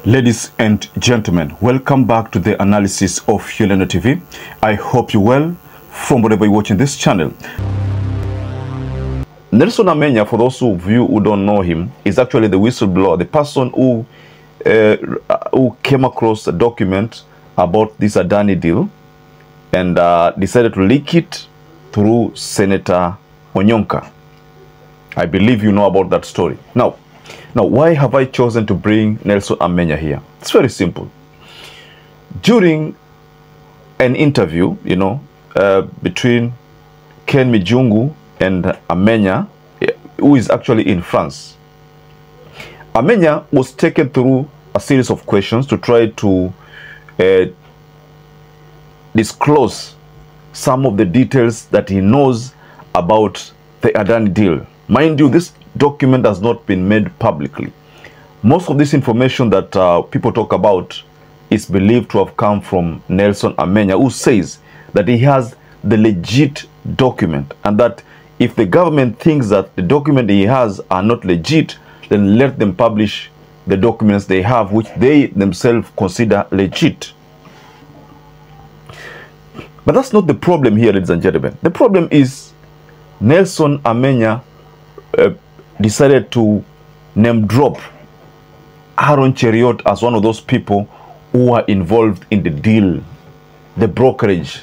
Ladies and gentlemen, welcome back to the analysis of YOLENO TV. I hope you're well from wherever you're watching this channel. Nelson Amenya, for those of you who don't know him, is actually the whistleblower, the person who came across a document about this Adani deal and decided to leak it through Senator Onyonka. I believe you know about that story. Now, why have I chosen to bring Nelson Amenya here? It's very simple. During an interview, between Ken Mijungu and Amenya, who is actually in France, Amenya was taken through a series of questions to try to disclose some of the details that he knows about the Adani deal. Mind you, this document has not been made publicly. Most of this information that people talk about is believed to have come from Nelson Amenya, who says that he has the legit document, and that if the government thinks that the document he has are not legit, then let them publish the documents they have, which they themselves consider legit. But that's not the problem here, ladies and gentlemen. The problem is Nelson Amenya decided to name drop Aaron Cheruiyot as one of those people who are involved in the deal, the brokerage.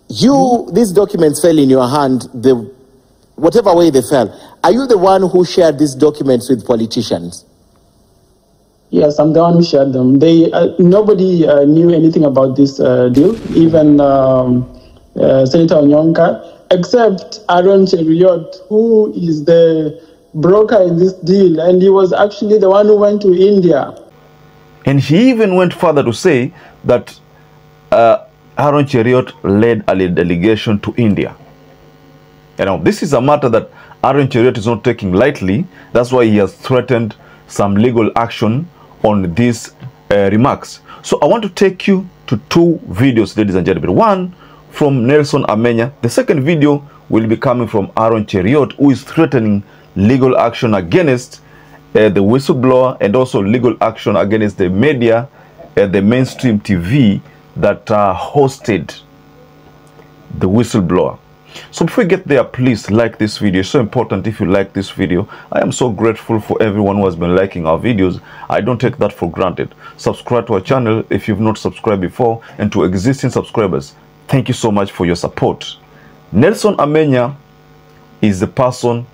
These documents fell in your hand, whatever way they fell. Are you the one who shared these documents with politicians? Yes, I'm the one who shared them. Nobody knew anything about this deal, even Senator Onyonka, except Aaron Cheruiyot, who is the broker in this deal, and he was actually the one who went to India. And he even went further to say that Aaron Cheruiyot led a delegation to India. This is a matter that Aaron Cheruiyot is not taking lightly. That's why he has threatened some legal action on these remarks. So I want to take you to two videos, ladies and gentlemen. One from Nelson Amenya. The second video will be coming from Aaron Cheruiyot, who is threatening legal action against the whistleblower, and also legal action against the media, the mainstream TV that hosted the whistleblower. So before we get there, please like this video. It's so important if you like this video. I am so grateful for everyone who has been liking our videos. I don't take that for granted. Subscribe to our channel if you've not subscribed before, and to existing subscribers, thank you so much for your support. Nelson Amenya is the person,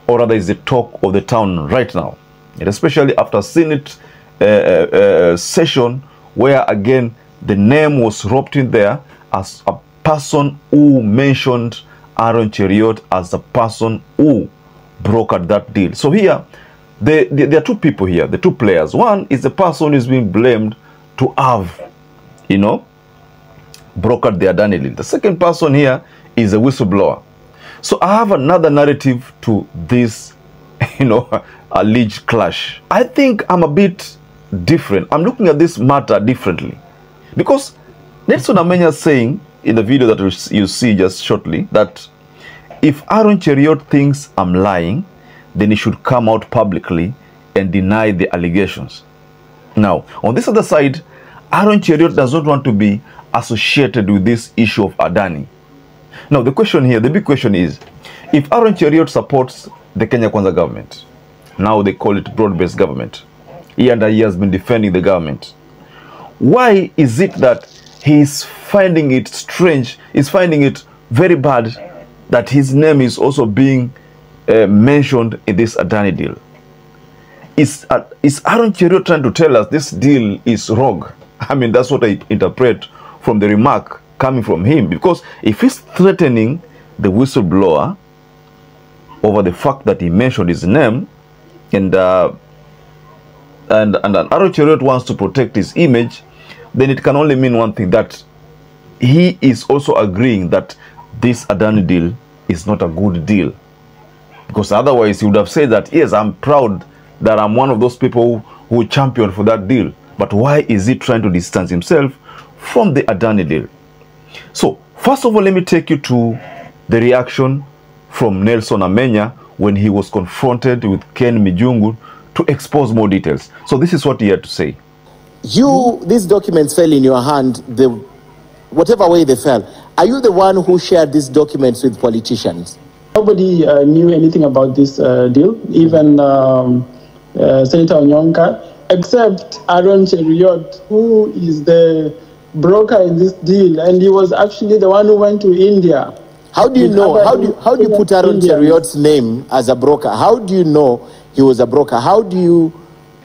or rather is the talk of the town right now, and especially after Senate session, where again the name was roped in there as a person who mentioned Aaron Cheruiyot as the person who brokered that deal. So here, there are two people here, the two players. One is the person who is being blamed to have, brokered the Adani deal. The second person here is a whistleblower. So I have another narrative to this, alleged clash. I think I'm a bit different. I'm looking at this matter differently, because Nelson Amenya is saying in the video that you see just shortly that if Aaron Cheruiyot thinks I'm lying, then he should come out publicly and deny the allegations. Now, on this other side, Aaron Cheruiyot does not want to be associated with this issue of Adani. Now, the question here, the big question is, if Aaron Cheruiyot supports the Kenya Kwanza government, now they call it broad-based government, he has been defending the government, why is it that he's finding it strange, he's finding it very bad that his name is also being mentioned in this Adani deal? Is Aaron Cheruiyot trying to tell us this deal is wrong? I mean, that's what I interpret from the remark coming from him, because if he's threatening the whistleblower over the fact that he mentioned his name, and Aaron Cheruiyot wants to protect his image, then it can only mean one thing, that he is also agreeing that this Adani deal is not a good deal. Because otherwise he would have said that, yes, I'm proud that I'm one of those people who championed for that deal. But why is he trying to distance himself from the Adani deal? So, first of all, let me take you to the reaction from Nelson Amenya when he was confronted with Ken Mijungu to expose more details. So this is what he had to say. These documents fell in your hand, whatever way they fell. Are you the one who shared these documents with politicians? Nobody knew anything about this deal, even Senator Onyonka, except Aaron Cheruiyot, who is the broker in this deal, and he was actually the one who went to India. How do you know? How do you put Aaron Cheruiyot's name as a broker? How do you know he was a broker? How do you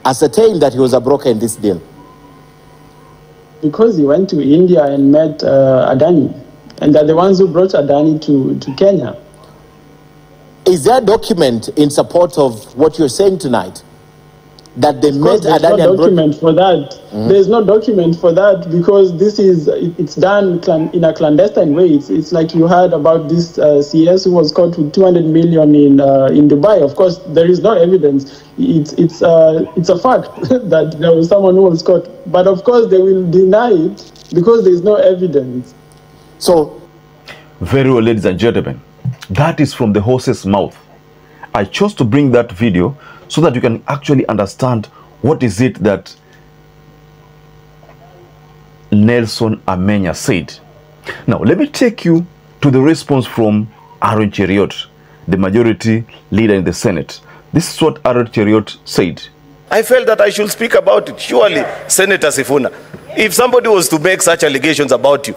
ascertain that he was a broker in this deal? Because he went to India and met Adani, and they're the ones who brought Adani to Kenya. Is there a document in support of what you're saying tonight? That they met Adani and document for that. There's no document for that because it's done in a clandestine way. It's like you heard about this CS who was caught with 200 million in Dubai. Of course, there is no evidence. It's a fact that there was someone who was caught, but of course they will deny it because there is no evidence. So, very well, ladies and gentlemen, that is from the horse's mouth. I chose to bring that video so that you can actually understand what is it that Nelson Amenya said. Now, let me take you to the response from Aaron Cheruiyot, the majority leader in the Senate. This is what Aaron Cheruiyot said. I felt that I should speak about it. Surely, Senator Sifuna, if somebody was to make such allegations about you,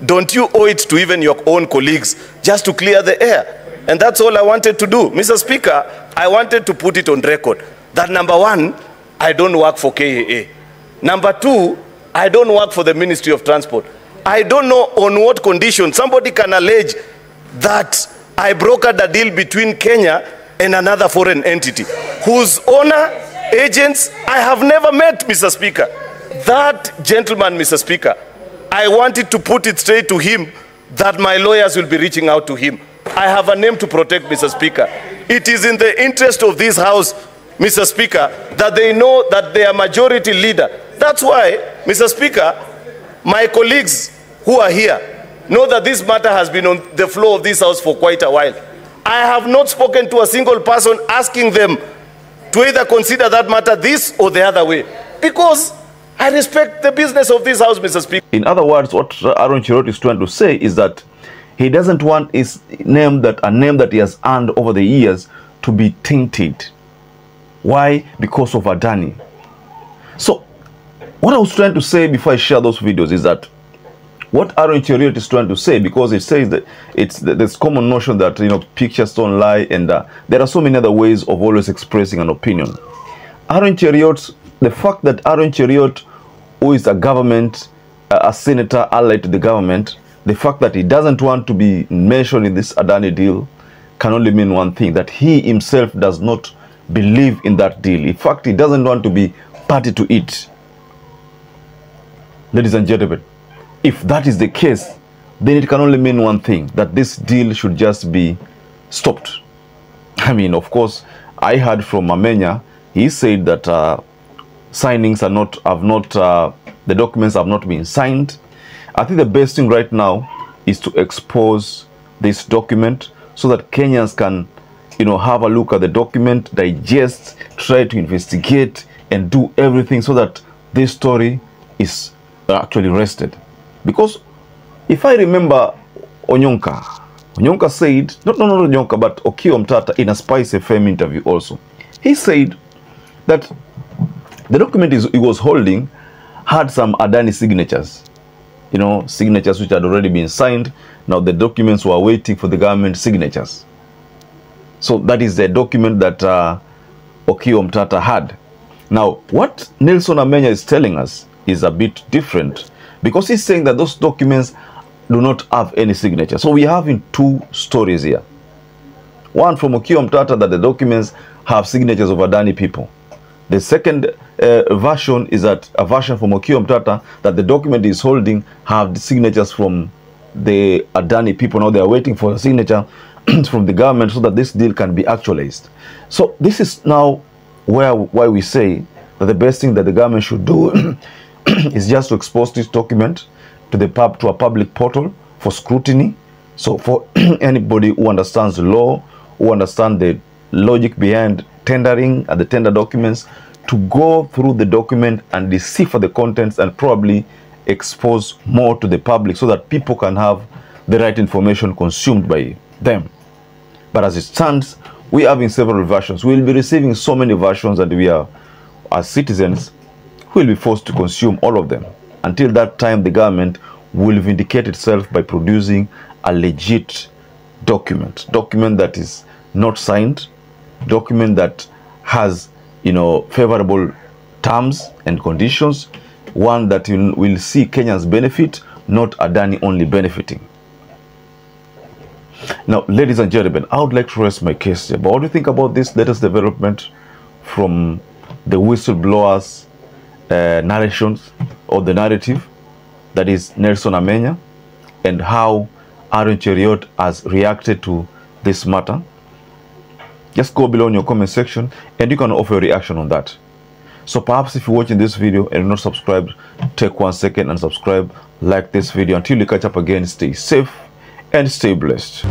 don't you owe it to even your own colleagues just to clear the air? And that's all I wanted to do. Mr. Speaker, I wanted to put it on record that number one, I don't work for KAA. Number two, I don't work for the Ministry of Transport. I don't know on what condition somebody can allege that I brokered a deal between Kenya and another foreign entity, whose owner, agents, I have never met, Mr. Speaker. That gentleman, Mr. Speaker, I wanted to put it straight to him that my lawyers will be reaching out to him. I have a name to protect, Mr. Speaker. It is in the interest of this House, Mr. Speaker, that they know that they are majority leader. That's why, Mr. Speaker, my colleagues who are here know that this matter has been on the floor of this House for quite a while. I have not spoken to a single person asking them to either consider that matter this or the other way, because I respect the business of this House, Mr. Speaker. In other words, what Aaron Cheruiyot is trying to say is that he doesn't want his name, a name that he has earned over the years, to be tainted. Why? Because of Adani. So, what I was trying to say before I share those videos is that what Aaron Cheruiyot is trying to say, because it says that it's this common notion that, you know, pictures don't lie, and there are so many other ways of always expressing an opinion. Aaron Cheruiyot, the fact that Aaron Cheruiyot, who is a government, a senator allied to the government, the fact that he doesn't want to be mentioned in this Adani deal can only mean one thing, that he himself does not believe in that deal. In fact, he doesn't want to be party to it. Ladies and gentlemen, if that is the case, then it can only mean one thing, that this deal should just be stopped. I mean, of course, I heard from Amenya, he said that signings the documents have not been signed. I think the best thing right now is to expose this document so that Kenyans can, you know, have a look at the document, digest, try to investigate, and do everything so that this story is actually rested. Because if I remember Onyonka said, not Onyonka, but Okiya Omtatah in a Spice FM interview also, he said that the document he was holding had some Adani signatures. You know, signatures which had already been signed. Now the documents were waiting for the government signatures. So that is the document that Okiya Omtatah had. Now, what Nelson Amenya is telling us is a bit different, because he's saying that those documents do not have any signature. So we are having two stories here. One from Okiya Omtatah, that the documents have signatures of Adani people. The second version is that a version from Okiya Omtatah that the document is holding have the signatures from the Adani people. Now they are waiting for a signature from the government so that this deal can be actualized. So this is now why we say that the best thing that the government should do is just to expose this document to a public portal for scrutiny. So for anybody who understands the law, who understands the logic behind tendering and the tender documents, to go through the document and decipher the contents and probably expose more to the public so that people can have the right information consumed by them. But as it stands, we are having several versions. We'll be receiving so many versions that we are, as citizens, will be forced to consume all of them. Until that time, the government will vindicate itself by producing a legit document that is not signed, document that has, favorable terms and conditions, one that will see Kenyans benefit, not Adani only benefiting. Now, ladies and gentlemen, I would like to rest my case here. But what do you think about this latest development from the whistleblowers' narrations, or the narrative, that is Nelson Amenya, and how Aaron Cheruiyot has reacted to this matter? Just go below in your comment section and you can offer a reaction on that. So perhaps if you're watching this video and you're not subscribed, take 1 second and subscribe, like this video. Until we catch up again, stay safe and stay blessed.